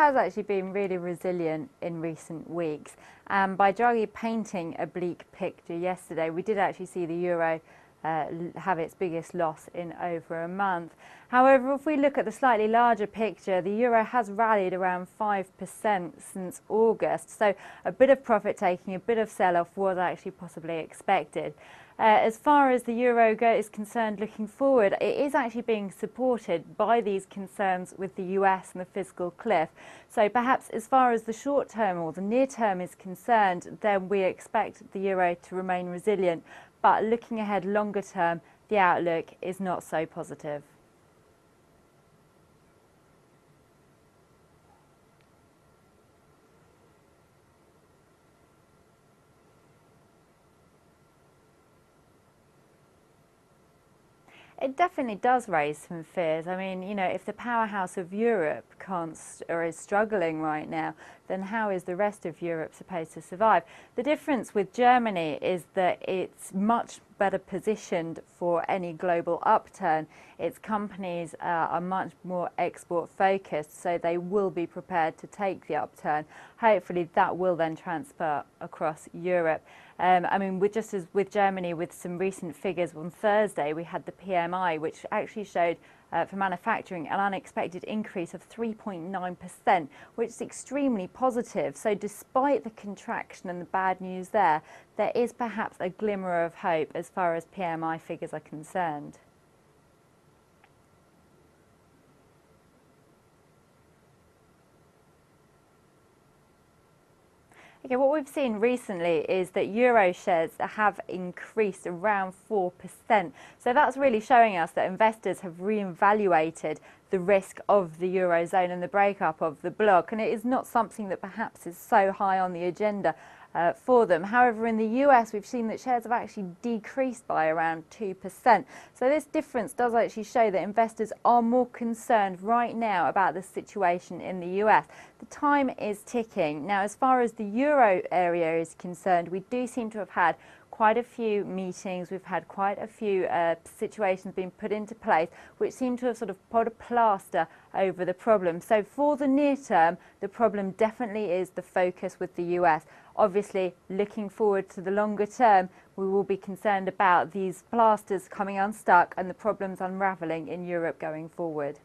has actually been really resilient in recent weeks. By Draghi painting a bleak picture yesterday, we did actually see the euro have its biggest loss in over a month. However, if we look at the slightly larger picture, the euro has rallied around 5% since August. So a bit of profit taking, a bit of sell-off was actually possibly expected. As far as the euro is concerned looking forward, it is actually being supported by these concerns with the US and the fiscal cliff. So perhaps as far as the short term or the near term is concerned, then we expect the euro to remain resilient. But looking ahead longer term, the outlook is not so positive. It definitely does raise some fears. I mean, you know, if the powerhouse of Europe can't or is struggling right now, then how is the rest of Europe supposed to survive? The difference with Germany is that it's much better positioned for any global upturn. Its companies are much more export focused, so they will be prepared to take the upturn. Hopefully that will then transfer across Europe. I mean, just as with Germany, with some recent figures on Thursday, we had the PMI, which actually showed for manufacturing an unexpected increase of 3.9%, which is extremely positive. So despite the contraction and the bad news there is perhaps a glimmer of hope as far as PMI figures are concerned. Okay, what we've seen recently is that euro shares have increased around 4%. So that's really showing us that investors have reevaluated the risk of the eurozone and the breakup of the bloc, and it is not something that perhaps is so high on the agenda for them. However, in the US, we've seen that shares have actually decreased by around 2%. So this difference does actually show that investors are more concerned right now about the situation in the US. The time is ticking. Now, as far as the euro area is concerned, we do seem to have had quite a few meetings, we've had quite a few situations being put into place which seem to have sort of put a plaster over the problem. So for the near term, the problem definitely is the focus with the US. Obviously, looking forward to the longer term, we will be concerned about these plasters coming unstuck and the problems unravelling in Europe going forward.